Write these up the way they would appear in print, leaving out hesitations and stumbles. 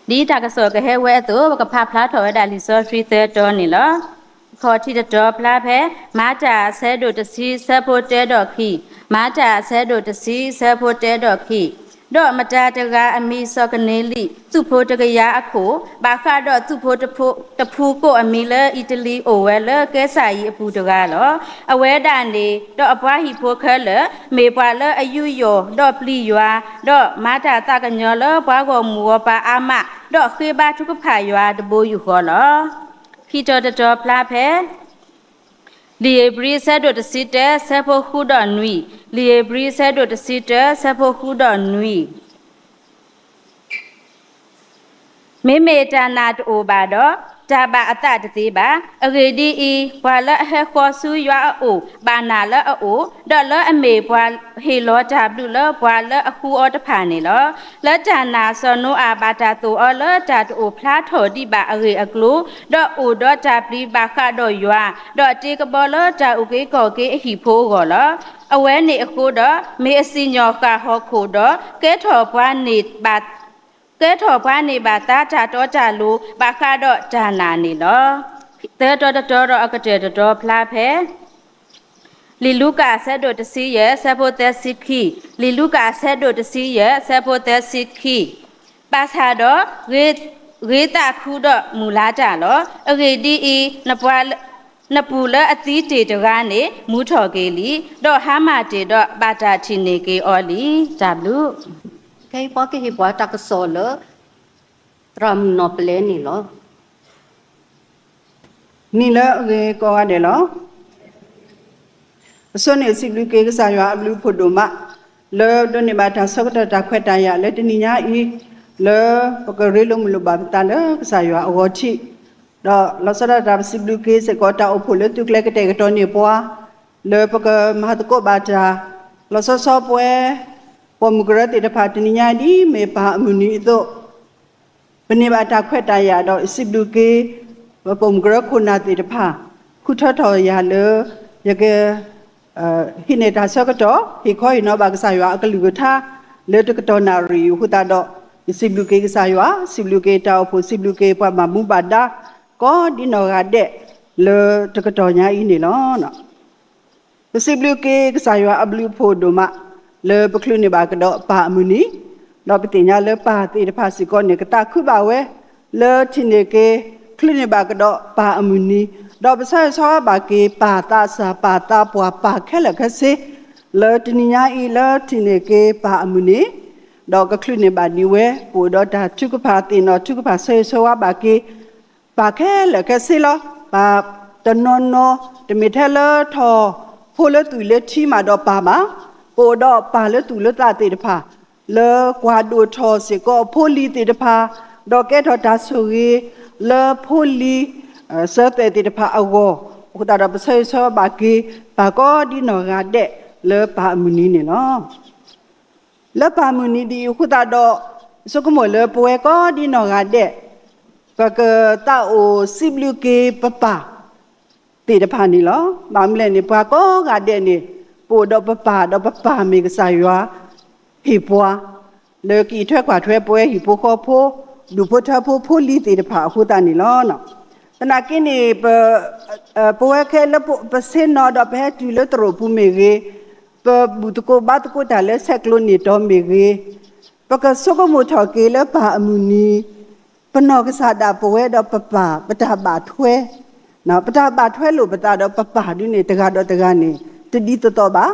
ဒီတာကစောကဟဲဝဲတော့ကဖဖလားထော်ဒါလီစော3 3တော်နေလောခေါ်တီတော်ဖလားဖဲမာတာဆဲတို့တစီဆဲဖို့တဲတော်ခီမာတာဆဲတို့တစီဆဲဖို့တဲတော်ခီတော့မတာတကအမီစောကနေလီသူ့ဖို့တကရအခုဘာခါတော့သူ့ဖို့တဖူကိုအမီလဲအီတလီအိုဝဲလဲကဲစာကြီးအပူတကားလောအဝဲတာနေတော့အပွားဟီဖို့ခဲလဲမေပွာလဲအယူယောတော့ပလီရွာတော့မာတာတကညောလဲဘွားကောမူပါအာမတော့ခေဘာထုကဖာရွာတဘိုးယူခေါ်လောခီတော်ဖလားဖဲလီဘရီဆဲတို့တစီတဲဆဲဖို့ခုတော်နွီလီဘရီဆဲတို့တစီတဲဆဲဖို့ခုတော်နွီမေမေတာနာတိုဘာတော့တာဘာအတတသေးပါအဂေဒီအီဘွာလဟဲခေါ်ဆူရွာအိုဘာနာလအိုဒေါ်လအမေဘွာဟေလောတာဘလူလဘွာလအခုအော်တဖာနေလောလတာနာဆောနိုအာဘာတာတူအော်လတာတိုဖလားထော်တိပါအဂေအကလိုဒေါ်အိုဒေါ်တာပလီဘာခါဒေါ်ရွာဒေါ်တေကဘောလတာဥကေကောကေအဟီဖိုးကောလောအဝဲနေအခုတော့မေအစီညောကာဟောခိုတော့ကဲထော်ဘွာနေပါကဲထော်ဘွားနေပါတာတာတော့ကြလို့ဘာခါတော့ဂျာနာနေလောတဲတော်အကတဲ့တော်ဖလားဖဲလီလူကာဆက်တို့တစီရဲ့ဆက်ဖို့သက်စစ်ခီလီလူကာဆက်တို့တစီရဲ့ဆက်ဖို့သက်စစ်ခီပါစာတော့ရေတာခုတော့မူလာကြလောအဂေဒီအီနပူလအသီးတေတကနေမူထော်ကေလီတော့ဟာမတေတော့ဘာတာချီနေကေအော်လီဂျာဘလူcái bó cái bó ta cái sổ lỡ trầm nộp lên nè lo ni lỡ cái co để lo số này xịt lưu cái sao ya lưu phụ đồ mà lỡ đôi này bà ta sao cái ta khỏe ta ya lỡ tên nhá y lỡ cái rễ lông lục bà ta lỡ cái sao ya ở chi đó lỡ sau đó ta xịt lưu cái sẽ có ta ở phụ lỡ tu cái cái tròn này qua lỡ cái mà ta có bà ta lỡ sau qua Pomgrat itu patininya di mepa muni itu penibata kweta ya do sibduke pomgrat kunat itu pa kuthato ya le ya ke hineta sakato hikoi no ba kasaywa akalugutha le to kato nari huta do sibduke kasaywa sibduke ta opo sibduke pa mamu bada ko di no ga de le to kato nya ini lo no sibduke kasaywa ablu pho do ma le beklu ni ba kado pa muni do pitinya le pa ti de pa sikon ne kata khu ba we le thine ke klu ni ba kado pa muni do psa so ba ke pa ta sa pa ta pwa pa khela khase le tininya i le thine ke pa muni do ka klu ni ba ni we pu do ta chu ka pa ti no chu ka pa se so wa ba ke pa khela khase lo pa tanon no de mi thela tho pho le tu le thi ma do pa maโอดอปาเลตุเลตาติดพาเลกวาดูทอสิก็โพลีติดพาดอกแกทอดาสุรีเลโพลีเสตติดพาอวอุตาดับเซซอบากีปาก็ดินอกาเดเลปามุนีเนี่ยเนาะเลปามุนีดีอุตาดอสุกโมเลปวยก็ดินอกาเดปะเกตาโอซิบลูเกปะปาติดพานี่เนาะบามเลนี่ปาก็กาเดนี่ปูดอกปะมีกษายวะหิปัวเลกีถ้วยกว่าถ้วยป่วยหิปัวข้อโพดูพุทธโพลีติดผาหูตานี่ล้อเนาะตนากินี่ป่วยแค่แล้วเปอร์เซ็นต์นอดอกไปให้จุลตรปูเมเกปบุตโกบาตโกตาเลเซกโลนี่ตอเมเกปะกะสกมุทอเกเลปาอมุนีปนอกษาดาป่วยดอกปะปะตาบาถ้วยเนาะปะตาบาถ้วยโลปะตาดอกปะดินี่ตะกาดอกตะกานี่ตดีตัวบ้า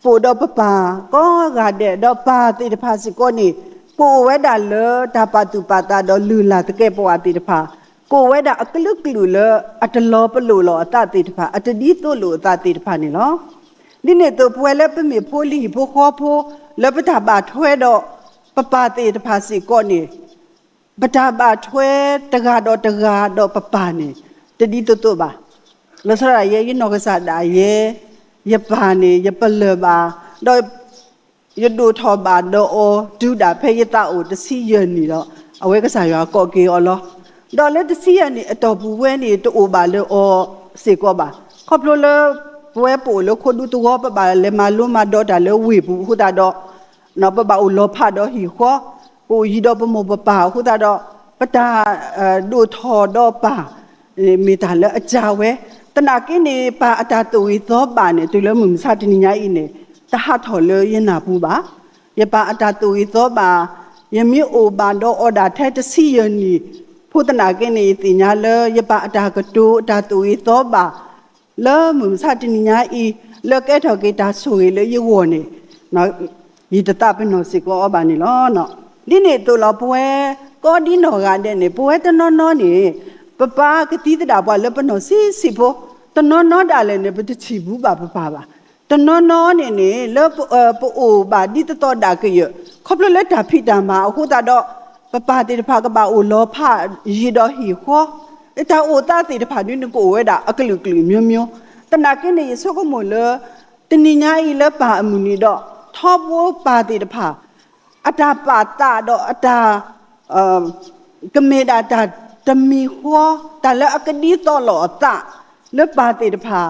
ปูดอปปาก็กาเดดอปาติดพาสิโกนี่ปูเวดาเลตาปาตุปาตาดอลือลาตะเกปวาติดพาโกเวดาอักลุกลุเลอัตลอปลุลอตาติดพาอัตดีตัวลุตาติดพานี่เนาะนี่เนี่ยตัวป่วยแล้วเป็นมีโพลีโพคอโพแล้วปะตาบาถ้วยดอปปาติดพาสิโกนี่ปะตาบาถ้วยตะกาดอปปานี่ตดีตัวบ้าแล้วสระเยยินอกษาดาเยยปานี่ยปเลบาโดยยดูทอบาโดโอดูดาเพยตาโอตสิเยนี่เนาะเอาไว้ก็สายก็เกอลอดอเลตสิเยนี่ตอปูเวนี่ตโอบาเลโอสิก็บาครอบเลป่วยปูเลคนดูตัวปะบาเลมาลุมาดอดาเลวีปูหุตาดอเนาะปะบาอุโลพาดอหิขอปูยีดอปะโมปะปาหุตาดอ ปตาดูทอดอป่ามีแต่ละอาจารย์เวตนากินนี่ป่าอาจารย์ตัวอีซอป่าเนี่ยตัวละมุมซาตินิยาอินเนี่ยตาหัดถอเลยยันนาปูบ่ายป่าอาจารย์ตัวอีซอป่ายังมีโอบานดออดาแท้จะซี่ยันนี่ผู้ตนากินนี่ติญาเลยป่าอาจารย์กตูอาจารย์ตัวอีซอป่าละมุมซาตินิยาอีละแกถอกีตาสวยเลยยี่วัวนี่เนาะยีตตาเป็นนอสิก็อบานี่ล้อเนาะนี่เนี่ยตัวเราป่วยก็ดีหนอกันเด่นเนี่ยป่วยตนนนี่ป้ากตีตดาบ่เลปนอสิพอตนนดาเลยเนี่ยปฏิชีบุบ่ป้าตนนเนี่ยเลปโอบาดีตตอดาเกยครบเลยดาพิดามาโหตาดอป้าติดพากบ่าโอลอพายีดอหีขอตาโอตาติดพานี่นก็เวดาอักลุมิวตนากินเนี่ยสก็หมดเลยตนิญาอีเลป่าอมุนีดอทอบโวป่าติดพาอัตาป่าตาดออัตากเมดาตาตมีหัวแต่ละอักดีตลอดตาเลป่าติดพา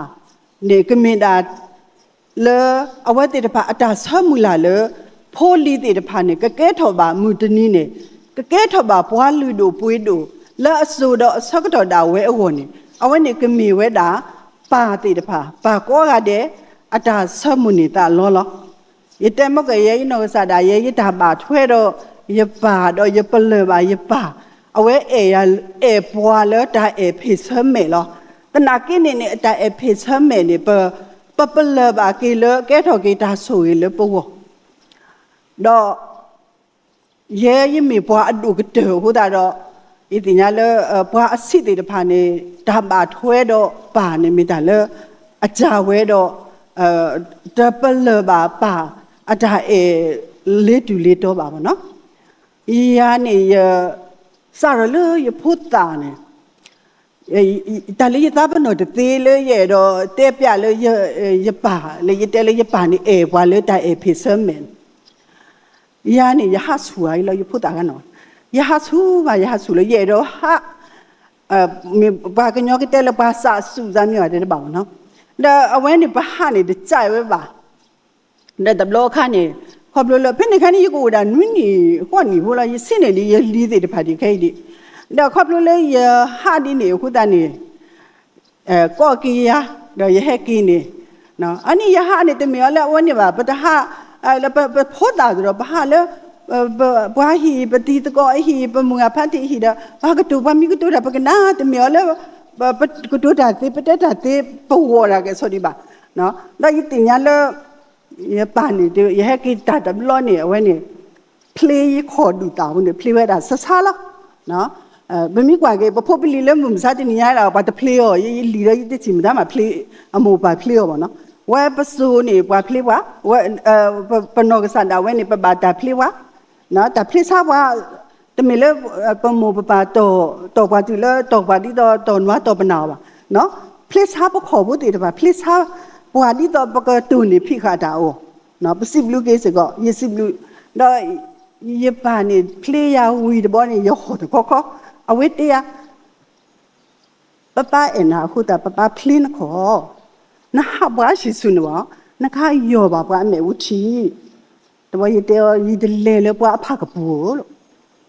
เนี่ยกเมดาเลเอาไว้ติดพาอัตาสมุลาเลโพลีติดพาเนี่ยก็แก้ทบามุตนีเนี่ยก็แก้ทบาปวาลูดูปุยดูและสูดสักดอดาเวอวนี่เอาไว้เนี่ยก็มีเวดาป่าติดพาป่าก็กาเดอัตาสมุนิตาล้อยแต่เมื่อกี้ยัยนกษาดายยัยตาบาช่วยเรายป่าดอยปเลบายป่าเอาไว้ปัวแล้วตาพิษเมลอตนากินเนี่ยตาพิษเมเนี่ยปเลบากิเลแกทอกิตาสวยเลยปัวดอยัยมีปัวอดูกเตอหัวตาดออีติญาเลปัวสิติดพานี่ตาบาช่วยดอป่าเนี่ยมีแต่เลอาจารย์เวดอตปเลบาป่าอาจารย์เลตุเลโตบาเนาะยาเนี่ยสารเลยพูดตาเนี่ยแต่เลยตาเป็นหน่อยตีเลยเยดอเตปยาเลยยป่าเลยเตเลยป่านี่ว่าเลยแต่พิเศษเหม็นยาเนี่ยยาฮัสวยเราพูดตากันเนาะยาฮัสูมายาฮัสูเลยเยดอฮะมีบางกันยอกิเตเลยภาษาสุจามีอะไรได้บ้างเนาะเดี๋ยวเอาไว้ในบ้านนี่เดี๋ยวใจไว้บ้างเดี๋ยวดับโลกขันนี่ขอบเลยเพื่อนขันนี่กูด่านุ่นนี่ข้อนี่พวกเราสิ่งนี้ยังลีดเดี๋ยวพอดีแค่ดีเดี๋ยวขอบเลยหาดีนี่คู่ตานี่ก็กี่ยาเดี๋ยวยังให้กินนี่เนาะอันนี้ยาหานี่แต่เมื่อแล้ววันนี้ว่าปัตหาแล้วไปพูดตาดูเราปัตหาแล้วบ้าหีปฏิตก็หีปมุงอาพันธ์หีเด้อบ้ากระตุกบ้ามีกระตุกแต่ปกันน่าแต่เมื่อแล้วกระตุกแต่ปะแต่ปวดอะไรส่วนนี้บ้าเนาะแล้วยิ่งติญาเลยยาป่านี่เดี๋ยวยาให้กินตาดับล้อเนี่ยวันนี้เพลย์ขอดูตาวันนี้เพลย์ไว้ได้ซาละเนาะไม่มีกว่าเกี่ยวกับพวกเพลย์เรื่องมุมซาตินิยาเราปัตตเพลย์อ๋อยี่ลีเรายี่ติจิมได้มาเพลย์อโมบาเพลย์อ๋อเนาะว่าปัสสุนี่ว่าเพลย์ว่าปนกสันดาวนี่ปบาตาเพลย์ว่าเนาะแต่เพลย์ทราบว่าแต่ไม่เลิกปโมปบาโตกว่าที่เลิกตกว่าที่โตนว่าโตปนาวะเนาะเพลย์ทราบก็ขอพูดติดว่าเพลย์ทราบปัวดีต่อปกตูนี่พี่ขาดาโอเนาะสิบลูกเกสก็สิบลูกดอยยปานี่เพลียวีดบอนี่ยโหดก็เอาไว้เตียป้าเอ็นะคู่แต่ป้าเพลีนขอนะฮับว่าชิสุนวะนะข้าโยบป้าเมวุชีแต่ว่ายีเดียวยีเดเลเลยป้าพักปู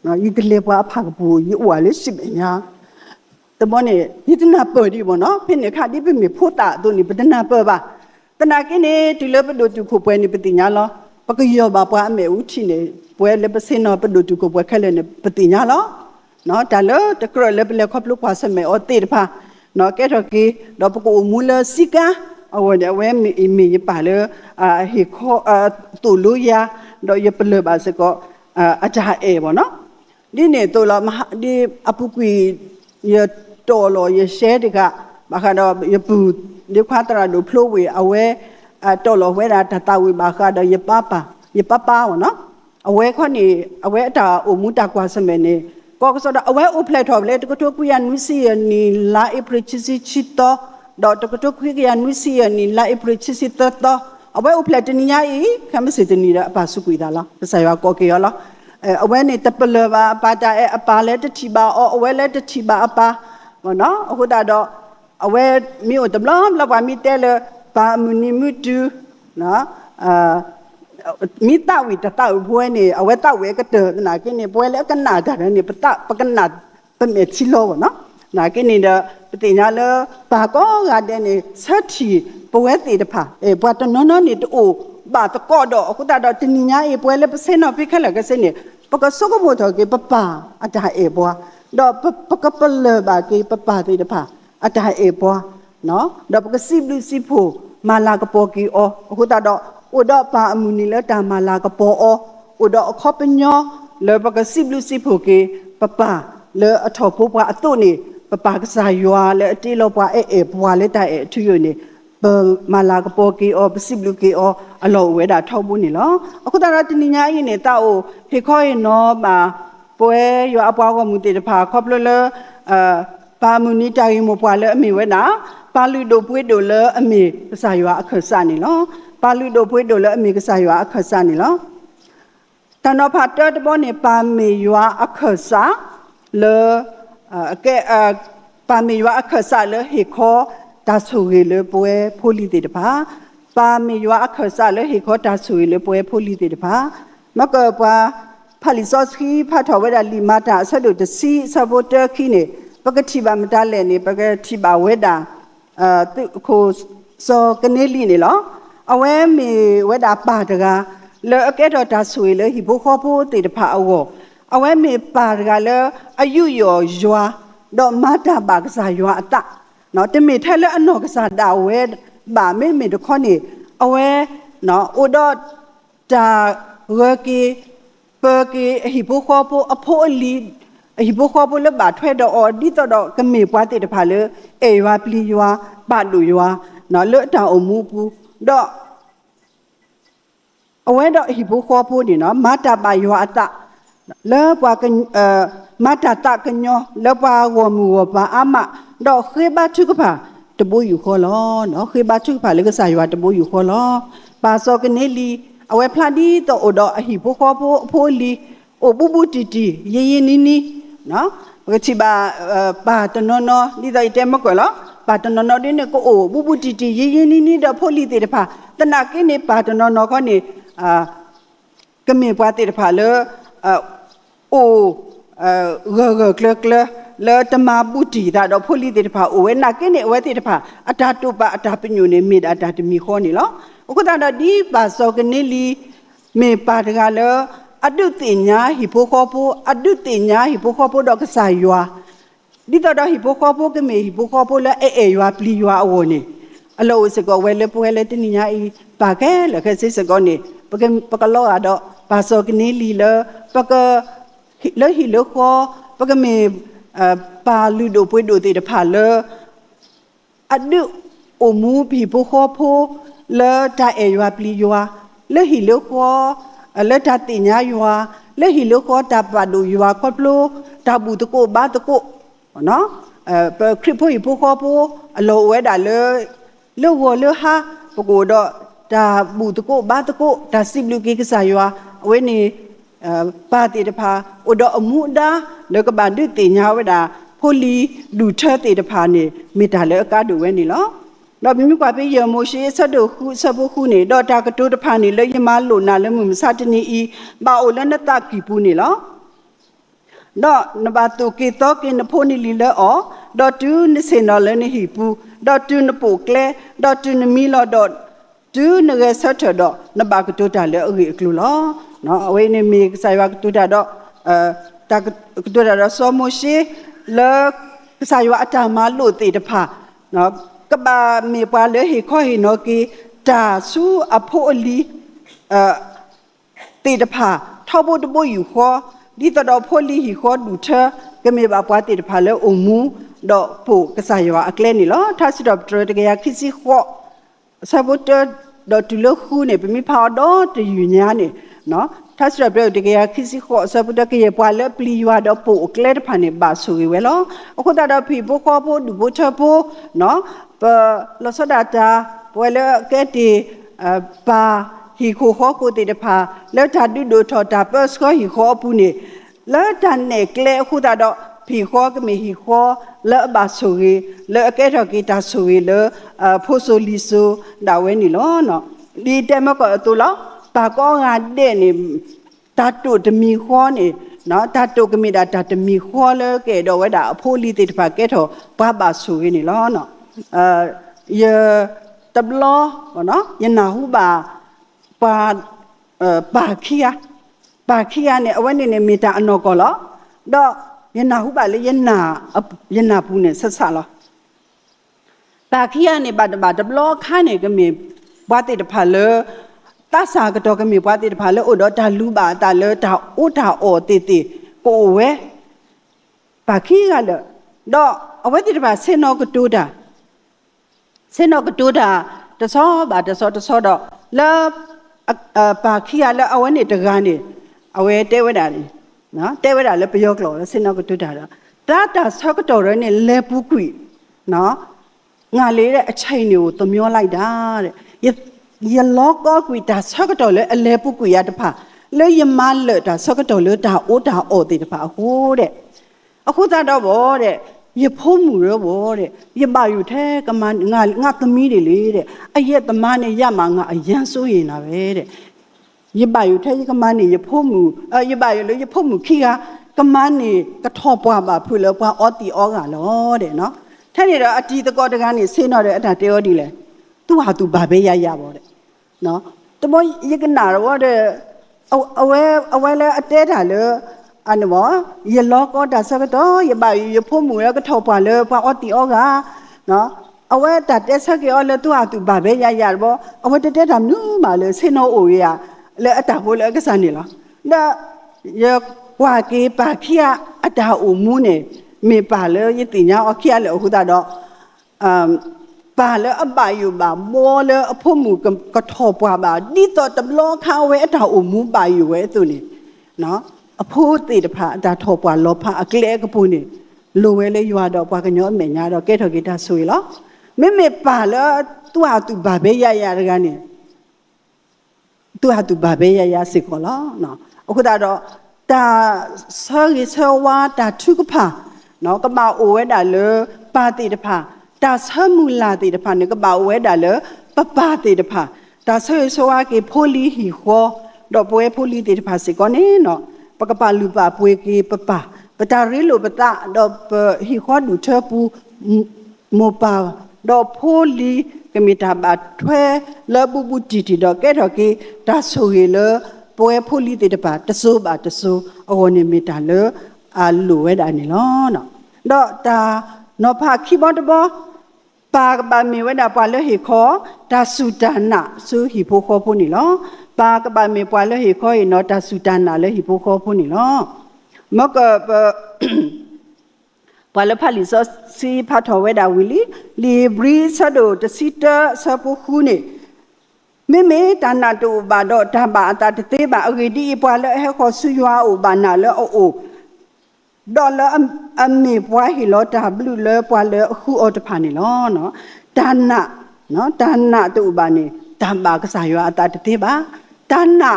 เนาะยีเดเลป้าพักปูยีอวเลยสิบเอ็งแต่บ่เนี่ยยี่ตนาเปิดดีบ่เนาะเพิ่นเนี่ยค่ะที่เพิ่นมีพูดตาตัวนี้เป็นตนาเปิดป่ะตนากินนี่ติเลปดูตุคุป่วยนี่ปฏิญาล้อปะกยอบาปะเมอุทิเนี่ยป่วยเลปเสนอปดูตุคุป่วยแค่เลยเนี่ยปฏิญาล้อเนาะแต่เลตะกรเลปเลครบลูกภาษาเมอติดป่ะเนาะแกทอกีดอกปะกูมูลสิกาเอาไว้เดี๋ยวเว้มีป่าเลยฮิโคตุลุยาดอกยปเลบาสก็อาจารย์บ่เนาะนี่เนี่ยตัวเราดิอปุกุยยโตโลยเชดิกะบางครั้งยปูดิควาตราดูพลูวีเอาไว้โตโลเวลาตาวิบางครั้งยป้าวะเนาะเอาไว้ข้อนี้เอาไว้ตาอุมุตากวาสเมนี่ก็สดเอาไว้อุเพลทอเลตก็ทุกยันวิสีนี่ลาอิปริชิสิชิตอดอกก็ทุกยันวิสีนี่ลาอิปริชิสิตอเอาไว้อุเพลตนี่ยาอีคำสิตนี่ละปาสุกุยดาละภาษาว่าก็เกี่ยวละเอาไว้นี่ตะเปลบาปาตาอปาเลตทิบาเอาไว้เลตทิบาอปาเนาะโอ้ดาดอเอาไว้มีอุตบล้อมแล้วว่ามีแต่ละปามุนิมุตุเนาะ มีตาวิตตาบัวนี่เอาไว้ตาเวก็เดินนะกินนี่บัวแล้วก็หนากันนี่ปะตะปะกันหนาเป็นเมชิโลเนาะนะกินนี่เด้อปฏิญญาเลปาก็กาเดนี่สัตถีบัวติดผาบัวตนนนี่ตูบาตะกอดอกกูตาดอตินิญาบัวแล้วเปเซนอพิขละก็เซนี่ปะก็สุกโมทอกิปะปาอาจารย์บัวดอกปะก็เปลบากิปะปาติดผาอาจารย์บัวเนาะดอกปะก็สิบลุสิโพมาลากะปอกีอกูตาดออุดอปาอมุนีเลตามาลากะปออุดอขอปัญญอเลปะกะสิบลุสิโพเกปะปาเลอทอปุปะอตุนี่ปะปากะสายัวเลอติโลปะเอปวาเลตาทุยนี่เปมาลากะปอกีอปะสิบลุกีออโลเวดาทอบุนี่ลอအခုတရတနိညာယိနေတာအိုဟေခေါယနောပါပွဲယောအပွားကမူတေတဖာခေါပလလပါမူနီတိုင်မပွာလအမီဝဲနာပါလူဒိုပွေဒိုလအမီပစာယောအခဆာနီလောပါလူဒိုပွေဒိုလအမီကစာယောအခဆာနီလောတနောဖတ်တဘောနေပါမီယောအခဆာလေကဲပါမီယောအခဆာလေဟေခေါဒါဆူရီလေပွဲဖိုလီတေတဖာပါမီယောအခဆာလေဟေခေါဒါဆူရီလေပွဲဖိုလီတေတဖာမကပွာဖာလီစောစခီဖတ်တော်ဝဲတာလီမာတာဆတ်တို့တစီဆပ်ပေါ်တာခီနေပကတိပါမတလဲနေပကတိပါဝဲတာသူခိုစောကနေလီနေလောအဝဲမီဝဲတာပါတကလေအကဲတော်တာဆွေလေဟိဘခေါ်ဖို့တေတဖာအောအဝဲမီပါတကလေအယုယောယွာတော့မတာပါကစားယွာအတနော်တမေထဲလေအနောကစားတာဝဲဘာမေမေတခေါနေအဝဲနော်အိုတော့တာရကီပကီဟိဘခေါ်ဖို့အဖို့အလီဟိဘခေါ်ဖို့လေဘာထွဲတော့အော်ဒီတော့ကမေပွားတေတဖာလေအေယွာပလီယွာပါလူယွာနော်လေတောင်အမှုပူတော့အဝဲတော့ဟိဘခေါ်ဖို့ဒီနော်မတာပါယွာအတလေပွားကမတာတကညောလေပွားဝမူဝပါအမတော့ခေဘချုကဖာတဘူယူခေါ်လောနော်ခေဘချုကဖာလေကစားယွာတဘူယူခေါ်လောပါစောကနေလီအဝဲဖလာဒီတော့အော်တော့ဟိဘခေါ်ဖို့အဖိုးလီအိုဘူဘူတီတီယေယေနီနီနော်ကတိပါပါတနော်နော်ဒီတော့တဲမကွယ်လောပါတနော်နော်ဒီနေကိုအိုဘူဘူတီတီယေယေနီနီတော့ဖိုလီတေတဖာတနာကိနေပါတနော်နော်ခေါနေကမေပွားတေတဖာလေအိုဂကလကလလေတမဘူတီဒါတော့ဖိုလီတေတဖာအိုဝဲနာကိနေဝဲတေတဖာအတာတုပအတာပညုနေမိအတာတမီခေါနေလောအခုတတော့ဒီပါစောကနေလီမေပါတကလေအဒုတိညာဟိပိုခေါ်ဖို့အဒုတိညာဟိပိုခေါ်ဖို့တော့ကစားယွာဒီတော့ဟိပိုခေါ်ဖို့ကမေဟိပိုခေါ်ဖို့လဲအေယွာပလီယွာအဝနေအလောစကောဝဲလဲပွဲလဲတနိညာဤပါကဲလခစစ်စကောနေပကလောတော့ပါစောကနေလီလပကလဲဟိလောခေါ်ပကမေပါလူဒိုပွေဒိုတေတဖာလဲအဒုအမူဟိပိုခေါ်ဖို့လဲတာအေယွာပလီယွာလဲဟိလောခေါ်လေတာတိညာယွာလေဟီလိုခေါ်တာပါဒူယွာခေါပလိုတာဘူးတကိုဘာတကိုနော်ပခရဖိုဟီပိုခေါ်ပိုအလောဝဲတာလေဝလေဟာပကိုတော့တာဘူးတကိုဘာတကိုတာစိဘလူကေကစားယွာအဝဲနေပါတိတဖာအိုတော့အမှုဒါလေကဘာဒူတိညာဝဲတာဖိုလီဒူထတေတဖာနေမေတာလေအကားဒူဝဲနေလောတော့မိမိကွာပြေရမိုရှိဆတ်တို့ခုဆပ်ဖို့ခုနေတော့တာကတိုးတဖာနေလေရမလို့နာလည်းမစတနီဤဘာအိုလည်းနတကီပူနေလောတော့နဘာတုကေတော့ကေနဖိုနီလီလေအောတော့တူနစင်နော်လည်းနေဟီပူတော့တူနပိုကလေတော့တူနမီလောတော့တူနရဆတ်တော့နဘာကတိုးတာလည်းအဂီအကလူလောနော်အဝေးနေမီဆိုင်ဝကတိုးတာတော့တာကတိုးတာတော့ဆောမရှိလေဆိုင်ဝအတာမလို့တေတဖာနော်ကဘာမေပွာလေဟိခေါ်ဟိနောကီတာဆူအဖိုလီတေတဖာထောဘတဘယူခေါ်ဒီတော့ဖိုလီဟိခေါ်ဒူထကမေဘာပွာတေတဖာလေအုံမူတော့ပိုကစားယောအကလဲနီလောထာစီတော့တရတကရခီစီခေါ်ဆဘတ်တော့တူလခုနေပမိဖာတော့တယူညာနေနော်ထာစီတော့တကရခီစီခေါ်ဆဘတ်ကရပွာလေပလီယောတော့ပိုကလဲတဖာနေဘာဆူဝဲလောအခုတော့ဖီပိုခေါ်ပိုဒူဘချပိုနော်ပလောစဒတာပွဲလကဲတီပါဟီခိုခေါ်ကိုတေတဖာလောတာဒူဒိုထော်တာပစခေါ်ဟီခေါ်ပူနေလောတာနေကလေခုတာတော့ဖီခေါ်ကမေဟီခေါ်လောဘာဆူရီလောကဲထော်ကီတာဆူရီလောဖိုဆိုလီဆိုဒါဝဲနီလောနော်ဒီတဲမကောတူလော ปาก็งาเด่นี่ตาตุจะมีข้อนี่เนาะตาตุก็มีตาจะมีข้อเลยเกดเอาไว้ด่าโพลีติดปาเกทอป้าบาสุยนี่ล้อเนาะยตับล้อเนาะยันนาหูบาปาขี้เนี่ยเอาไว้เนี่ยมีตาอนอกอล้อดอกยันนาหูบาเลยยันนาปูเนี่ยสัสๆล้อปาขี้เนี่ยบาดับล้อข้าเนี่ยก็มีบาติดพาเลตาสากระตอก็มีบาติดพาเลโอดอตาลูบาตาเลตาอุตาโอติโกเวปาขี้กันเลยดอกเอาไว้ติดพาเซนอกตูดาตะซอบาตะซอดอกแล้วปาขี้แล้วเอาไว้เนี่ยตะกานี่เอาไว้เตวดานี่နော်တဲဝဲတာလည်းပယောကလောစင်နောက်ကတူတာတာဆောက်ကတော်ရနဲ့လဲပူကွီနော်ငါလေးတဲ့အချိန်တွေကိုသမျောလိုက်တာတဲ့ရလောကောကွီတာဆောက်ကတော်လည်းအလဲပူကွီရတဖာလဲယမလဲတာဆောက်ကတော်လည်းတာအိုးတာအော်တေတဖာဟိုးတဲ့အခုသာတော့ဗောတဲ့ရဖို့မှုရောဗောတဲ့ရပါယူထဲကမငါသမီးတွေလေတဲ့အရက်သမားနဲ့ရမှာငါအရန်စိုးရင်တာပဲတဲ့ยบาอยู่แท้กะมันนี่ยพ่อหมู่ยบาอยู่เลยยพ่อหมู่ขี้กะมันนี่กะทอปว่าบาพูแล้วปว่าออติออกาล้อเด้เนาะแท้นี่တော့အတီတကောတကန်းนี่ဆေးတော့တဲ့အတာတေရောဒီလေသူဟာသူဘာပဲရဗောတဲ့เนาะတမောယကနာရောတဲ့အဝဲလဲအတဲတာလေอันบ่ยလောကောတာစကတော့ยบาอยู่ยพ่อหมู่แล้วกะทอปว่าเลยปว่าออติออกาเนาะအဝဲတာတဲဆက်ကြောလဲသူဟာသူဘာပဲရဗောအဝဲတဲတာနူးပါလေဆေးနော်အိုရလဲအတာဖို့လဲကစားနေလားဒါရကွာကေပါခိယအတာအုံမူနေမေပါလဲယတိညာအခိယလဲအခုတော့ပါလဲအပါယူပါမောလဲအဖို့မူကထောပွားပါဒီတော့တဘလောခါဝဲအတာအုံမူပါယူဝဲသူနေနော်အဖို့တေတဖာအတာထောပွားလောဖာအကလဲကပူနေလိုဝဲလဲရွာတော့ပွားကညောအမေညာတော့ကဲထော်ကေတာဆွေလောမေပါလဲသူဟာသူဘာပဲရတကနေသူဟာသူဘာပဲရစစ်ကောလားနော်အခုတော့တာဆောရီဆောဝါတာထုကဖာနော်ကမအိုဝဲတာလေပါတိတဖာတာဆမူလာတိတဖာနေကမအိုဝဲတာလေပတိတဖာတာဆောရီဆောဝါကေဖိုလီဟီခေါ်တော့ပွဲဖိုလီတိတဖာစစ်ကောနေနော်ပကပလူပါပွဲကေပတာရီလိုပတာတော့ဟီခေါ်ဒူချပူမောပါတော့ဖိုလီကမိတာဘတ်ထွဲလဘူတီတော့ကဲတော့ကေဒါဆိုရလပွဲဖိုလီတဲ့ပါတဆူအဝနေမီတာလအလူဝဲတာနေလောနော်တော့တာနော်ဖာခိဘောတဘောပါကဘာမီဝဲတာပွာလဟေခောဒါဆူတနာဆူဟီဖိုခောဖိုနေလောပါကဘာမီပွာလဟေခောရနော်ဒါဆူတနာလဟီဖိုခောဖိုနေလောမကပလဖလီစောစီဖတ်တော်ဝဲတာဝီလီဘရီဆဒိုတစီတာဆပခုနေမေတနာတူဘာတော့တဘာအတာတေဘာအဂီဒီပွာလဟဲခေါ်ဆူယွာအိုဘာနာလောအိုဒေါ်လာအမီပွာဟီလောတာဘလူလေပွာလေအခုအော်တဖာနေလောနော်ဒါနာတူဘာနေတဘာကစားယွာအတာတေဘာဒါနာ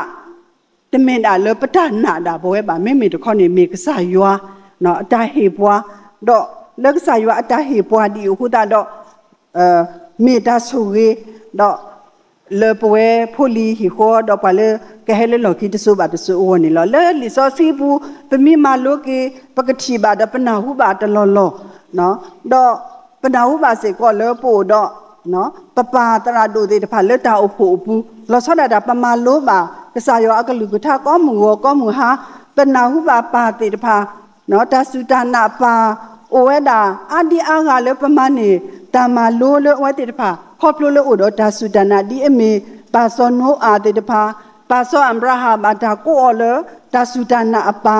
တမင်တာလေပတနာတာဘဝဲပါမေတခေါနေမေကစားယွာနော်အတာဟေပွာတော့လက်စားယွာအတာဟေပွာဒီအခုတော့မေတာဆူရေတော့le poe poli hi kho do pale ke hele lo ki tsu ba tsu o ni lo le li so si bu pe mi ma lo ke pakati ba da pana hu ba ta lo no do pana hu ba se ko le po do no papa tara do de pha le ta o pho pu lo so da pa ma lo ba ka sa yo akalu ku tha ko mu ha pana hu ba pa te de pha no ta su ta na pa o we da adi a ga le pa ma ni ta ma lo le o te de phaခေါပလိုလို့ဥတော်ဒါဆူဒနာဒီအမေပါစောနိုအာတေတဖာပါစောအမ်ဘရာဟာဘာတာကိုအော်လဒါဆူဒနာအပါ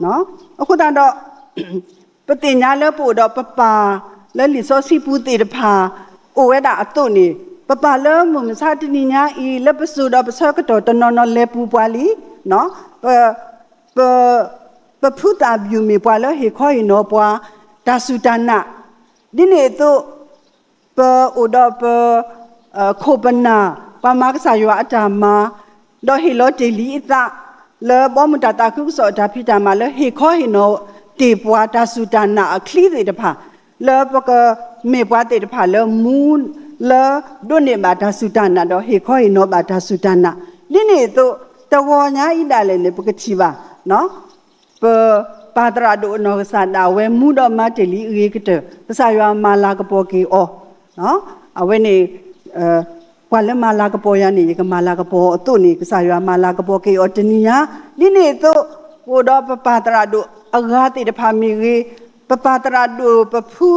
နော်အခုတော့ပတိညာလပို့တော့ပလဲလီစောစီပူတေတဖာအိုဝဲတာအတုနေပလဲမုံစာတနိညာဤလက်ပစုတော့ပစောကတော့တနော်လဲပူပွားလီနော်ပဖူတာဘယူမီပွားလဲဟေခေါ်ရနော်ပွားဒါဆူဒနာဒီနေတော့ပဥဒပခိုပနာပမကဆာယောအတာမာဒဟီလိုတီလီတာလေဘောမတတာခုစောတာဖိတာမာလေဟေခောဟီနိုတေပွားတာဆူတာနာအခလီတေတဖာလေပကမေပွားတေတဖာလေမူလေဒုန်နေဘာတာဆူတာနာတော့ဟေခောဟီနိုဘာတာဆူတာနာ นี่ตัวตัวเนี้ยอีได้เลยเนี่ยปกติบ่าเนาะเปปาตราดูนอกสาดาเวมูดอมาเจลีอีกเตอภาษาอยู่มาลากะปอกีอเนาะเอาไว้นี่กว่าแล้วมาลากะปอยานี่ก็มาลากะปอตัวนี่ภาษาอยู่มาลากะปอกีอตนี่ยนี่ตัวโกดอปาตราดูอากาติเดพามีรีปาตราดูปพู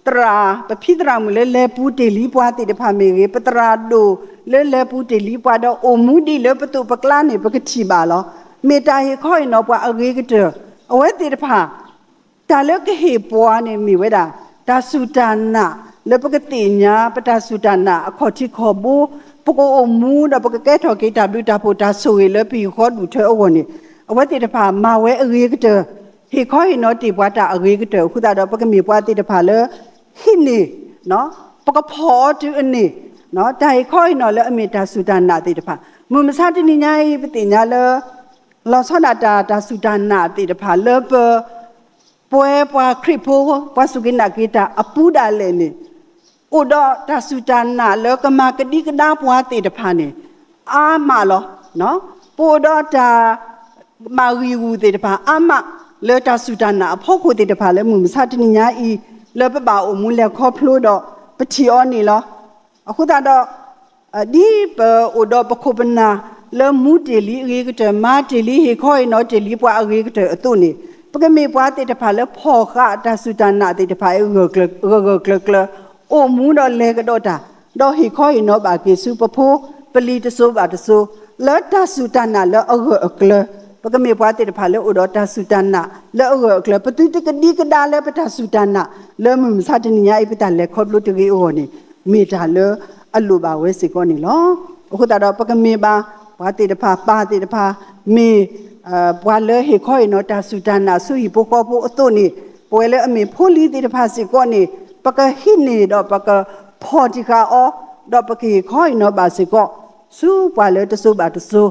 ตราปพิตรามุเลปูเตลีปวาติเดพามีรีปตราดูเลปูเตลีปวาดอมูดีเลปตุปกลานี่ปกติบ่าลอเมตาเฮค่อยเนาะปวาอเกกเตอเอาไว้ติดผาตาเลิกเหปัวเนี่ยมีไว้ด่าตาสุดานะแล้วปกติเนี่ยปตาสุดานะขอที่ขอบูปกอมูดปกแก่ถอกีตาดูตาโพตาสวยแล้วปีขอดูเธอเอาวันนี้เอาไว้ติดผามาไว้เอก็เจอเหค่อยเนาะติปัวตาเอก็เจอคุณตาดอกปกมีปัวติดผาเลยหินนี่เนาะปกพอจื้ออันนี้เนาะแต่ค่อยเนาะแล้วอเมตาสุดานะติดผามือมาซาตินี่ไงปฏิญญาเลยเราสนาตาสุดานาติดผาเลเปป่วยป่าคริปโปป่าสุกินากิตาอปูดาเลนี่อุดอตาสุดานาเลก็มากดีกดาปัวติดผานี่อามาลอเนาะปูดอตามาริวูติดผาอามาเลตาสุดานาพ่อคูติดผาเลมุมซาตินิญาอีเลปบ่าอมุเลคอพลูดอปชิออนี่ลอအခုတာတော့ဒီပဥဒပခုပနာလမှုတေလီအေကတမာတေလီဟေခေါ်နော်တေလီပွားအေကတအတုနေပကမေပွားတေတဖာလဖောခအတဆုတနာတေတဖာအေဂကလအိုမူတော့လေကတော့တာတော့ဟေခေါ်နော်ဘာကေစုပဖိုးပလီတဆိုဘာတဆိုလတဆုတနာလအဂကလပကမေပွားတေတဖာလဥဒတဆုတနာလအဂကလပတိတကဒီကဒါလပတဆုတနာလမမစတနိယအိပတလေခေါ်လို့တကေအိုနေမေတာလအလူပါဝဲစီကောနေလောအခုတာတော့ပကမေပါဘာတိတဖာပါတိတဖာမေဘွာလေဟေခေါ်နော်တာဆူဒနာဆူဟီပိုကောပိုအတုနေပွဲလေအမေဖိုလီတိတဖာစီကောနေပကဟိနေတော့ပကဖော်တီကာအောတော့ပကေခေါ်နော်ပါစီကောဆူဘွာလေတဆူပါတဆူ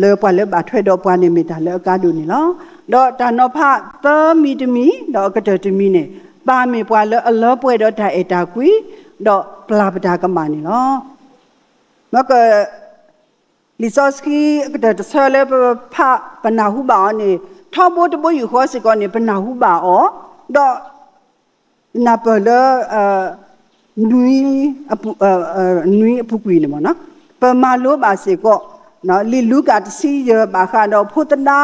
လေဘွာလေပါထွဲတော့ဘွာနေမိတာလေအကားဒူနေလောတော့တာနောဖသမီတမီတော့ကတတမီနေပါမေဘွာလေအလောပွဲတော့တာအတာကွီတော့ပလာပတာကမာနေလောမကလီဆော့စကီကတဆလဲဖပနာဟုပါနေထောဘတ်ဘယူခေါ်စကောနေပနာဟုပါအောတော့နာပလနွီအပူကွေနေမနော်ပမာလိုပါစေကောနော်လီလူကတစီရပါခါတော့ဖုတနာ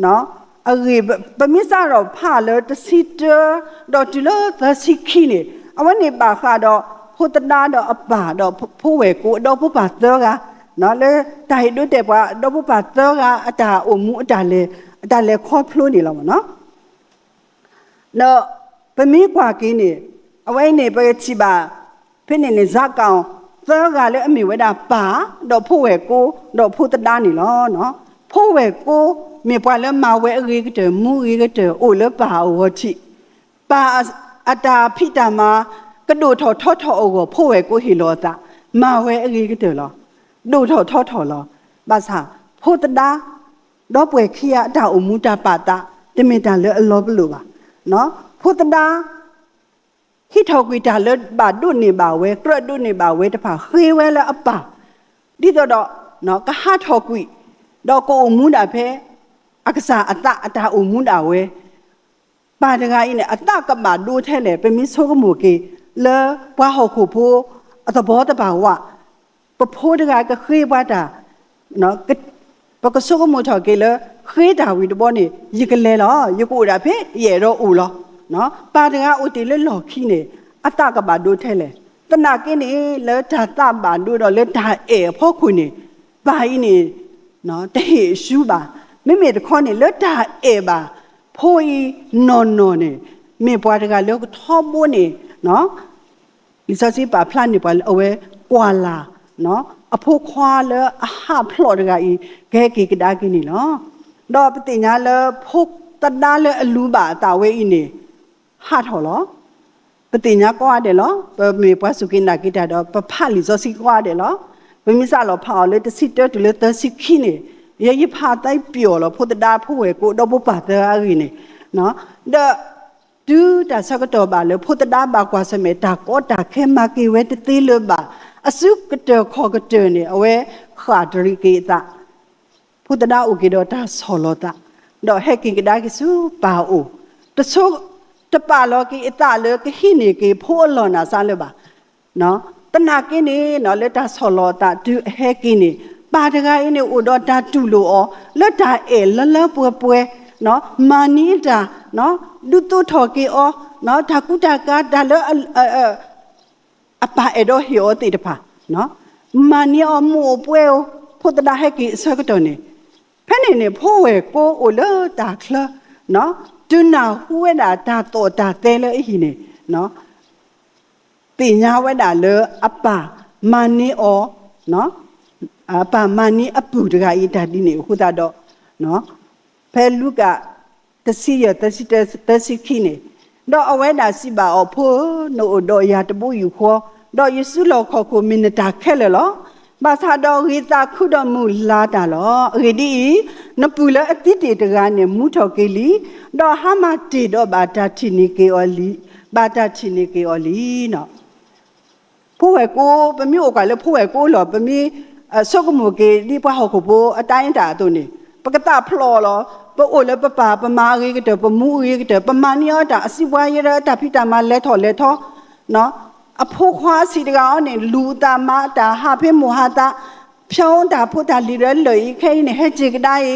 နော်အရေပမစ္ဆာတော့ဖလဲတစီတတော့ဒီလိုသစီခီနေအဝနေပါခါတော့ဖုတနာတော့အပါတော့ဖိုးဝဲကိုတော့ဖုပါတော့ကနော်လေတိုင်တို့တဲ့ပွားတော့ဖုပါတော့ကအတာအမှုအတာလေခေါ်ဖလို့နေလောမနော်နော်ပမီကွာကင်းနေအဝဲနေပဲချီပါဖိနေဇာကောင်သောကလည်းအမိဝဲတာပါတော့ဖိုးဝဲကိုတော့ဖုတနာနေလောနော်ဖိုးဝဲကိုမြေပွားလည်းမဝဲအေကတဲ့မူအေကတဲ့အိုလည်းပါဝတိပါအတာဖိတာမှာကဒိုထော်ထော်အိုကိုဖိုးဝဲကိုဟီလောတာမဝဲအေကတဲ့လောဒိုထော်လောဘာသာဖိုတဒါတော့ပွဲခိယအတာအမှုတာပါတာတမင်တာလည်းအလောဘလို့ပါနော်ဖိုတဒါဟိထောက်ကွေတာလည်းဘာဒုနေပါဝဲကရဒုနေပါဝဲတဖာခေဝဲလည်းအပါဒီတော့နော်ကဟာထောက်ကွေတော့ကိုအမှုတာဖဲအကစားအတာအမှုတာဝဲပါတကင်းနဲ့အတကမှာဒိုးထဲလေပမီဆိုကမှုကေလေဘွားဟောက်ခုဖိုးအတဘောတပါဝပဖိုးတကခေဘွားတာနော်ပကဆုကမှုထောက်ကေလေခေတာဝီတဘောနေရကလေလောရကိုတာဖဲရေတော့ဦးလောနော်ပါတကဦးတီလေလော်ခီနေအတကပါဒိုးထဲလေတနာကင်းနေလေဓာတပါဒိုးတော့လေဓာဖောက်ခွနေပါဤနေနော်တဟေရှူပါမေတခေါနေလေဓာပါဖိုးဤနော်နေမေပွားတကလောကထောဘိုးနေနော်ဒီစစီပါဖလန်နေပါအဝဲကွာလာနော်အဖိုးခွာလေအဟာဖလော်တကဤဂဲကေကဒါကိနေလောတော့ပတိညာလေဖုတ်တဒါလေအလူပါတာဝဲဤနေဟာထော်လောပတိညာကွာတယ်လောမေပွားစုကိနာကိတာတော့ပဖလီစစီကွာတယ်လောဝိမစလောဖော်လေတစီတတူလေတစီခိနေရဖာတိုက်ပျော်လောဖုတ်တဒါဖိုးဝဲကိုတော့ဘပါတာဤနေနော်ဒါဒူတာစကတော့ပါလေဖုတ်တဒါပါကွာစမေတာကောတာခဲမကေဝဲတသေးလပါ အစုကတဲ့ခေါ်ကတဲ့နေအဝဲခါဒရီကေတာဖုဒနာဥကေတော့တာဆောလောတာတော့ဟက်ကင်ကဒါကိစုပါအိုတဆုတပါလောကိအတလေကဟိနေကေဖိုးလောနာစားလေပါနော်တနာကင်းနေနော်လက်တာဆောလောတာဒူဟက်ကင်းနေပါတကင်းနေဥတော့တာတူလို့ဩလက်တာအဲလလပွဲနော်မာနီတာနော်ဒုတုထော်ကေဩနော်ဓာကုတာကဒါလအပါအဲ့တော့ဟီယိုတိတဖာနော်မာနီအမှုပွဲဖုဒနာဟက်ကီစကတော်နေဖဲနေဖိုးဝဲကိုအိုလတာခလနော်တူနာဟူဝဲတာတာတော်တာတဲလေအဟိနေနော်တင်ညာဝဲတာလေအပါမာနီအောနော်အပါမာနီအပူတကဤတာဒီနေခုတာတော့နော်ဖဲလူကတစီရတစီခိနေတော့အဝဲတာစီပါအဖို့နို့တော့ရတပူယူခေါ်တော့ယေစုလောခေါ်ကိုမင်တာခဲလေလောဘာသာတော်ရီတာခုတော်မူလာတာလောရီဒီနပူလအတိတေတကနေမူထော်ကေလီတော့ဟာမတေတော့ဘာတာချီနီကေအော်လီဘာတာချီနီကေအော်လီနော်ဖိုးဝဲကိုပမျိုးကလည်းဖိုးဝဲကိုလောပမီဆုကမူကေဒီပွားဟောကိုဘအတိုင်းတာတို့နေပကတဖလောလောပအိုလပပမာရီကတပမူရီကတပမာနီယတာအစီဝါရတာဖိတာမလဲထော်နော်အဖိုးခွားစီတကောင်နဲ့လူတာမတာဟာဖေမဟာတာဖြောင်းတာဖုတာလီရလေခဲနေဟဲချေကဒိုင်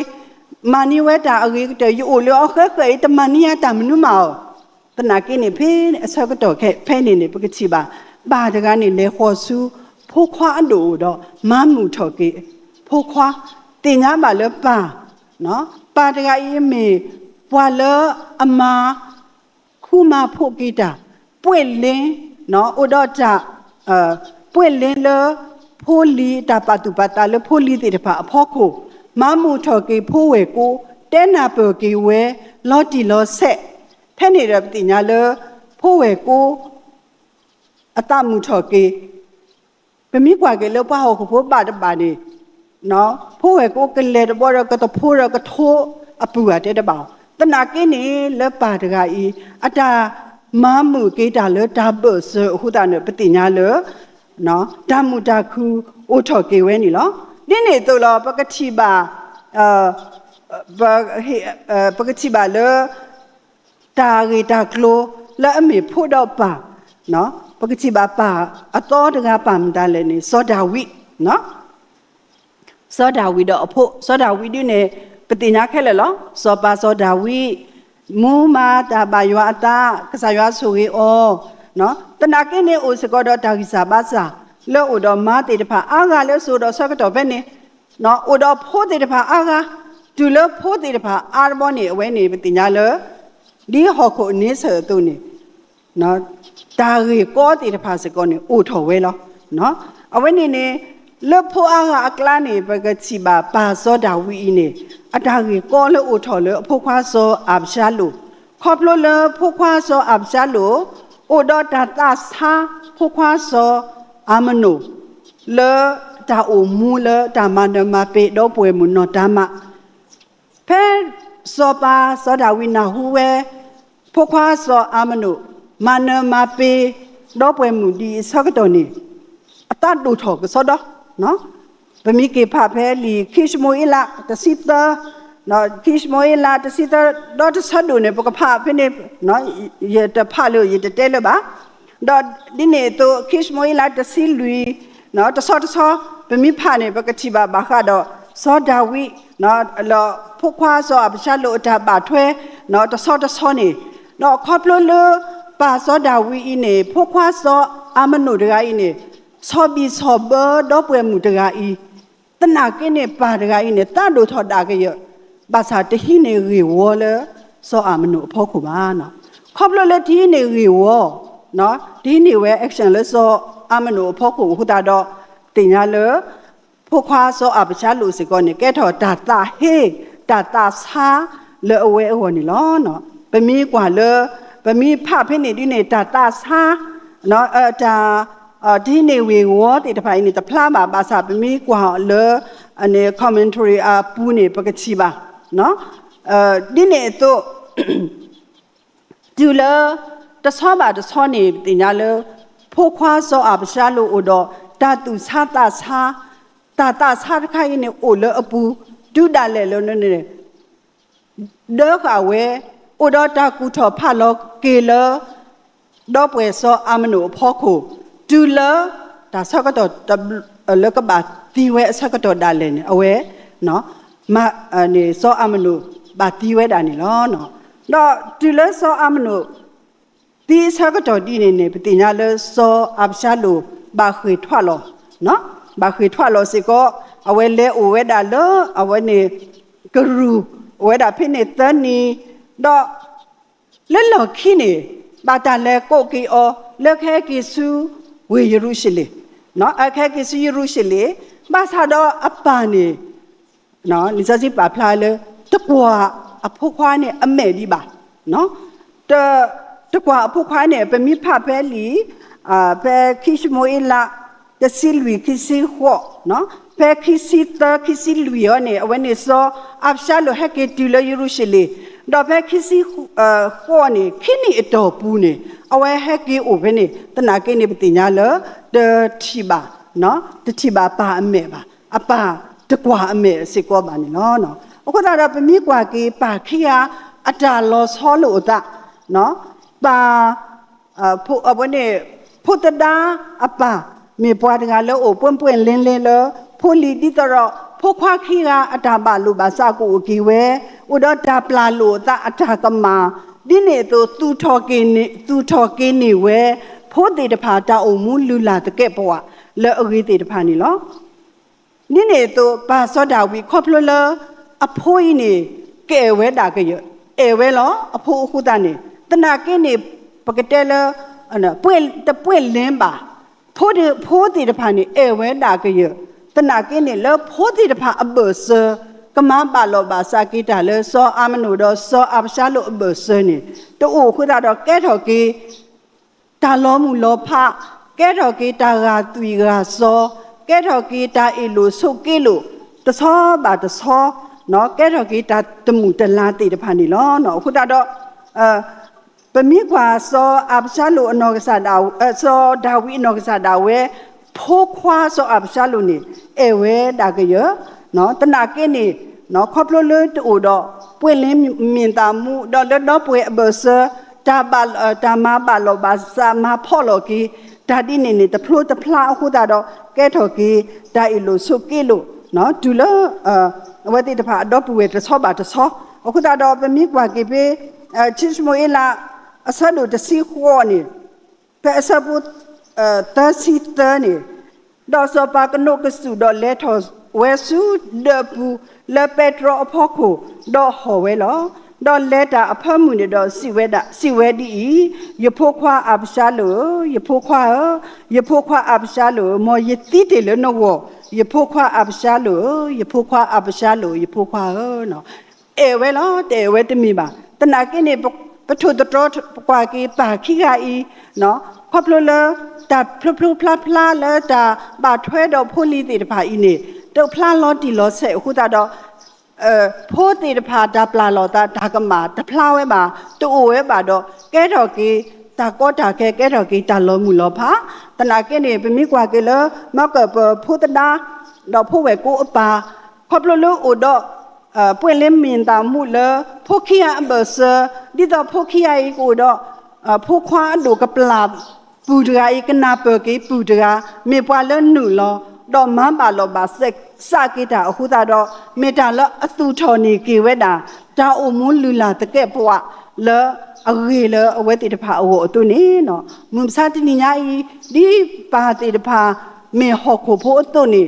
မာနီဝဲတာအကြီးတဲ့ယူလောခက်ခဲတမနီယတာမနုမောတနာကိနေဖေးအစကတော့ခဲဖဲနေပကချီပါဘာတကနေလေခေါ်စုဖိုးခွားအတူတော့မမှုထော်ကေဖိုးခွားတင်ညာပါလပါနော်ပါတကအေးမေပွာလအမခုမဖို့ကိတာပွင့်လင်းနော်ဥဒတာပွင့်လင်းလဖိုးလီတာပတူပတာလဖိုးလီတေတဖာအဖို့ကိုမမှုထော်ကေဖိုးဝဲကိုတဲနာပကေဝဲလော်တီလော်ဆက်ဖဲနေရပတိညာလဖိုးဝဲကိုအတမှုထော်ကေပမိကွာကေလောပါဟောကိုဖိုးပါတပါနေနော်ဖိုးဝဲကိုကလေတဘောရကတဖိုးရကထိုးအပူရတဲ့တပောင်တနာကင်းနေလပါတကဤအတာမမှုကေတာလဒါဘဆဟူတာနပတိညာလနော်ဓမ္မတခုအိုထော်ကေဝဲနီလောဒီနေတော့လောပကတိပါပကတိပါလတာရီတာကလိုလဲအမေဖို့တော့ပါနော်ပကတိပါပါအတော်တကပမ်တလည်းနေစောဒဝိနော်စောဒဝိတော့အဖို့စောဒဝိဒီနေပတိညာခဲလေလောစောပါစောဒဝိမူမာတာဘယောအတာကစားရွာဆိုရေဩနော်တနာကင်းနေအိုစကောတော့တာကိစာပါစာလောအိုတော့မာတေတဖာအာကလဲဆိုတော့ဆော့ကတော့ပဲနေနော်အိုတော့ဖိုးတေတဖာအာကဒူလဖိုးတေတဖာအာဘောနေအဝဲနေပတိညာလဒီဟောကိုနေဆောတုန်နေနော်တာရီကောတေတဖာစကောနေအိုထော်ဝဲလောနော်အဝဲနေနေလဖိုးအာကအကလာနေပကချီပါပါစောတာဝီနေအတာကြီးကောလို့အိုထော်လို့အဖို့ခွားစောအဘရှာလို့ခေါပလို့လဖို့ခွားစောအဘရှာလို့အိုတော့တာတာစာဖို့ခွားစောအမနုလေတာအိုမူလေတာမန္တမပေတော့ပွဲမနောတာမဖဲစောပါစောတာဝီနာဟူဝဲဖို့ခွားစောအမနုမန္တမပေတော့ပွဲမူဒီဆောကတော်နေအတတ်တို့ထော်ကစောတော့နော်ဗမီကေဖဖဲလီခိရှမိုအီလာတစီတာနော်ခိရှမိုအီလာတစီတာတော့တဆတ်တို့နေပကဖဖဲနေနော်ရတဖလို့ရတတဲလပါတော့ဒီနေတော့ခိရှမိုအီလာတစီလူနော်တဆောဗမီဖနေပကတိပါဘာခတော့စောဒါဝိနော်လောဖုခွာစောအပရှာလို့တာပါထွဲနော်တဆောနေနော်ခေါပလို့လပါစောဒါဝိနေဖုခွာစောအမနုဒဂိုင်းနေစောဘီစောဘတော့ပွဲမှုတကဤတနာကင်းနေပါတကဤနေတတ်တို့ထော်တာကရဘာသာတဟိနေရီဝောလစောအမနုအဖို့ခုပါနော်ခေါပလို့လဒီနေရီဝောနော်ဒီနေဝဲ action လဲစောအမနုအဖို့ခုဟူတာတော့တင်ရလဖို့ခွာစောအပချာလူစကောနေကဲထော်တာတာဟေတာတာစာလေအဝဲအဝနေလောနော်ပမီကွာလေပမီဖဖိနေဒီနေတာတာစာနော်တာဒီနေဝေဝတေတဖိုင်နေတဖလာပါပါစာပမီကွာလေအနေ commentary အပူနေပကချီပါနော်ဒီနေတော့ဒူလာတဆောပါတဆောနေတင်ညာလေဖို့ခွာစောအပရှာလို့တော့ တာတူစာတာစာတာစာခိုင်နေအိုလအပူဒူဒါလေလောနေဒေါခအဝဲအိုတော့တာကူထော်ဖလောကေလဒေါပွဲစောအမနုဖောခုဒူလတာဆောကတော့လကဘာတီဝဲဆောကတော့ဒါလေနေအဝဲနော်မနေစောအမနုဘာတီဝဲဒါနေလောနော်တော့ဒူလစောအမနုဒီဆောကတော့ဒီနေပတိညာလစောအဘရှာလူဘာခွေထွာလောနော်ဘာခွေထွာလောစေကောအဝဲလဲအိုဝဲဒါလောအဝဲနေကရူဝဲဒါဖိနေတနီတော့လဲလော်ခိနေဘာတာလဲကိုကီအောလက်ခဲကီဆူဝေယရုရှိလေနော်အခက်ကီဆူယရုရှိလေဘာသာတော့အပန်နေနော်နိစစီပါဖလာလေတကွာအဖို့ခွားနေအမဲဒီပါနော်တကွာအဖို့ခွားနေပမိဖပဲလီပဲခိရှမိုအလာတစီလူခိစီခောနော်ပဲခိစီတာခိစီလူယောနေအဝနေစောအဖရှာလိုဟက်ကတူလယရုရှိလေတော့ပဲခိစီခောနေခိနီအတော်ပူနေအဝဲဟက်ကီအိုဘဲနေတနာကိနေပတိညာလတတိပါနော်တတိပါပါအမဲပါအပါတကွာအမဲစေကောပါနေနော်အခုဒါတော့ပမိကွာကေပါခိယာအတာလောဆောလို့တာနော်ပါဖို့အဝနေဖို့တဒါအပါမေပွားတကလောအိုပွန့်လင်းလောဖိုလီဒီတော့ဖိုခွာခိကအတာပါလို့ပါစကိုကီဝဲဥဒတာပလာလို့တာအတာကမာဒီနေတော့သူထော်ကင်းနေဝဲဖိုးတေတဖာတာအုံမူလူလာတကဲ့ပွားလောအဂီတေတဖာနေလောနိနေတော့ပါစောဒဝီခေါပလလအဖိုးနေကဲဝဲတာကရအဲဝဲလောအဖိုးအခုတနေတနာကင်းနေပကတဲလပွင့်လင်းပါဖိုးတေတဖာနေအဲဝဲတာကရတနာကင်းနေလောဖိုးတေတဖာအဘဆာကမဘာလောဘာစာကိတာလေစောအမနုတော့စောအဘရှာလိုအဘဆာနေတူခုဒါတော့ကဲထော်ကေတာလောမူလောဖကဲထော်ကေတာဂါသွီဂါစောကဲထော်ကေတာအီလိုဆုကေလိုတသောဘာတသောနော်ကဲထော်ကေတာတမှုတလားတေတဖာနေလောနော်ခုဒါတော့ပမိကွာစောအဘရှာလိုအနောကစားတာစောဒါဝီအနောကစားတာဝဲဖိုးခွာစောအဘရှာလိုနေအဲဝဲဒါကရနော်တနာကင်းနေနော်ခေါပလိုလို့တူတော့ပွင့်လင်းမြင်တာမှုတော့ပွေဘဆာတာမဘာလောဘာစာမဖော်လို့ကီဒါဒီနေတဖလို့တဖလာအခုဒါတော့ကဲထော်ကီဒါအီလိုဆုကီလိုနော်ဒူလာဝတိတဖာတော့ပွေတဆောပါတဆောအခုဒါတော့ပမိကွာကီပေချစ်မိုအလာအဆဒိုတစီခေါ်နေပဲအဆပုတစီတနေတော့စပါကနုကစုတော့လက်ထော်ဝဲစုဒပူလပက်ထရိုအဖို့ကိုတော့ဟောဝဲလောတော့လက်တာအဖတ်မှုနေတော့စီဝဲဒီယဖို့ခွာအပရှာလို့ယဖို့ခွာအပရှာလို့မောယတိတယ်လို့နော်ယဖို့ခွာအပရှာလို့ယဖို့ခွာနော်အဲဝဲလောတဲဝဲတမီပါတနာကိနေပထုတတော်ကွာကေပါခိဂါဤနော်ခေါပလလတာဖလလာတာဘာထွဲတော့ဖိုလီတေတဖာဤနေတော့ဖလာလောတီလောဆက်အခုတော့ဖိုးတေတဖာဒါပလာလောတာဒါကမာတဖလာဝဲပါတူဝဲပါတော့ကဲတော်ကေတာကောတာကဲတော်ကေတာလောမှုလောဖာတနာကဲနေပမိကွာကေလမောက်ကဖိုးတနာတော့ဖိုးဝဲကိုအပါခေါပလလို့အိုတော့ပွင့်လင်းမြင်တာမှုလဖိုးခီယာဘဆာဒီတော့ဖိုးခီယာကိုတော့ဖိုးခွားတို့ကပလာပူဒရာကနာပကေပူဒရာမေပွာလနုလောတော့မဘာလောဘာစက်စကိတာအခုတော့မေတာလအသူထော်နေကေဝဲတာဒါအုံမူလူလာတကဲ့ပွားလောအဂေလအဝဲတေတဖာအဝအတုနေနော်မုံစာတနိညာဤဒီပါတေတဖာမေဟောကိုဖို့အတုနေ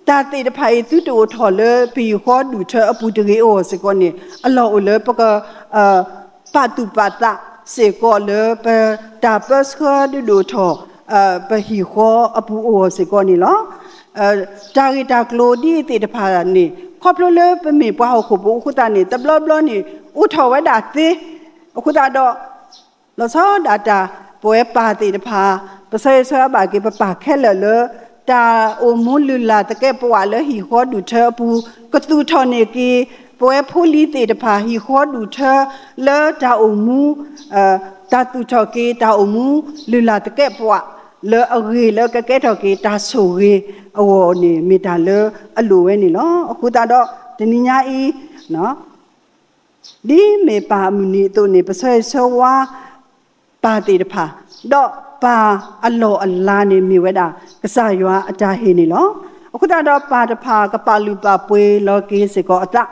တာတေတဖာဤသူတူထော်လေပီခေါ်ဒူချအပူတကေအိုစကောနေအလောအလေပကပါတူပါတာစေကောလေပတာပစခဒူထော်ပဟီခေါ်အပူအိုစကောနေလောတာဂီတာကလိုဒီတေတဖာနေခေါပလိုလေပမေပွားခုဘူခုတာနေတဘလဘလနေဥထောဝဲတာသေအခုတာတော့လောစောဒါတာပွဲပါတေတဖာပစေဆွာဘာကေပပခဲလလတာအိုမူလူလာတကဲပွားလေဟီခေါ်ဒူချပူကတူထောနေကေပွဲဖိုလီတေတဖာဟီခေါ်ဒူချလေတာအိုမူတာတူထောကေတာအိုမူလူလာတကဲပွား le agi le ka ke tho ki ta so ri awo ni mi ta le alu we ni lo khu ta do tini nya I no di me pa mu ni to ni pa sai so wa pa ti de pha do pa allo alla ni mi we da ka sa ywa ata he ni lo khu ta do pa de pha ka pa lu pa pwe lo ki se ko ata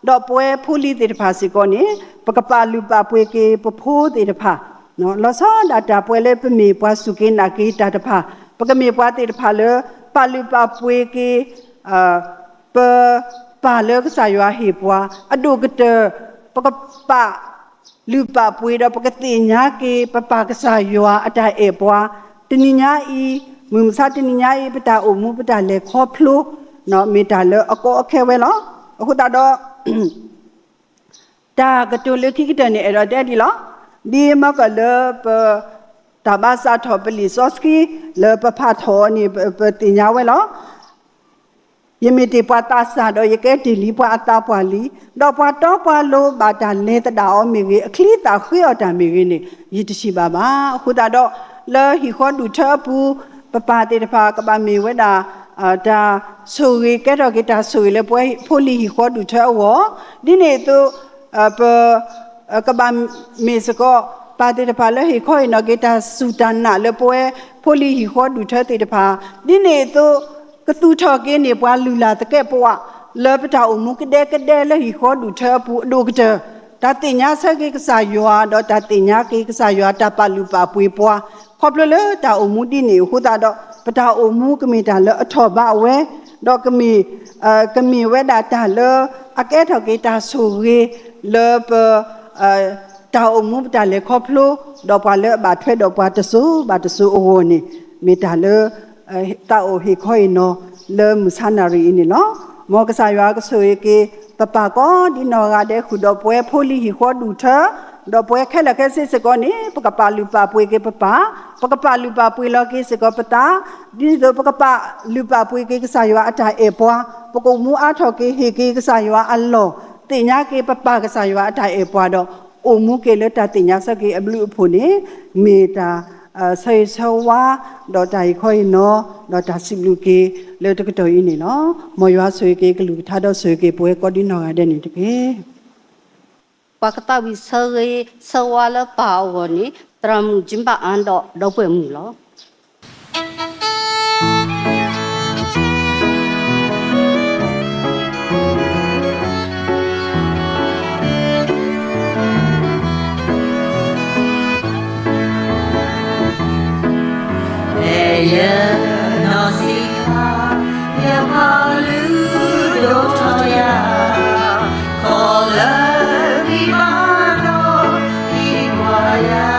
do pwe phu li ti de pha se ko ni pa ka pa lu pa pwe ki pa phu ti de pha no lo so da ta pwe le pa mi pwa su ki na ki ta de pha pa ka mi pwa ti de pha le pa lu pa pwe ki pa pa le ka sa ywa he pwa adu ka te pa ka pa lu pa pwe da pa ka ti nya ki pa pa ka sa ywa ata e pwa tini nya I mu sa tini nya I pa ta o mu pa ta le kho phlu no mi ta le ako akhe we lo aku ta do ta ka to le ki ki ta ni e ro de di lo di ma ka le pa ta ba sa tho pa li soski le pa pha tho ni pa ti nya we lo yemiti pa ta sa do ye ke ti li pa ta pa li do pa to pa lo ba ta le ta da o mi gi akhli ta khyo ta mi gi ni yi ti si ba ba khu ta do le hi kho du tha pu pa pa ti ta pha ka ba mi we da ta so ri ke do ki ta so le pwe pho li hi kho du tha wo di ne to pa ka ba mi se ko pa ti ta pha le hi kho no ki ta su ta na le pwe pho li hi kho du tha ti ta pha di ne to ka tu tho ke ne pwa lu la ta ke pwa le pa ta o mu ke de le hi kho du tha pu do ke ta ti nya sa ke ka sa ywa do ta ti nya ke ka sa ywa ta pa lu pa pwe pwa kho ple le ta o mu di ne hu ta do pa ta o mu ke mi ta le a tho ba we do ke mi we da ta le a ke tho ke ta su ri le pa ta o mu ta le kho plo do pa le ba thwe do pa ta su o ni mi ta le ta o hi khoi no le musanari ni no mo ka sa ywa ka so ye ke papa ko di no ga de khu do pwe pholi hi kho du tha do pwe khe la ke se ko ni pa ka pa lu pa pwe ke papa pa ka pa lu pa pwe lo ke se ko pata di do pa ka pa lu pa pwe ke ka sa ywa ata e pwa pa ko mu a tho ke hi ke ka sa ywa allo ti nya ke papa ka sa ywa ata e pwa do o mu ke le ta ti nya sa ke ablu phu ni me ta sai so wa do tai khoi no do ta sim lu ke le to to yi ni no mo ywa swe ke ke lu tha do swe ke pwe ko di no ga de ni de ke pa ka ta wi so wa le pa wo ni tram jin ba an do pwe mu lo Yeah, no sika, ya palu do toya, kola vimano iguaya.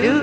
လူ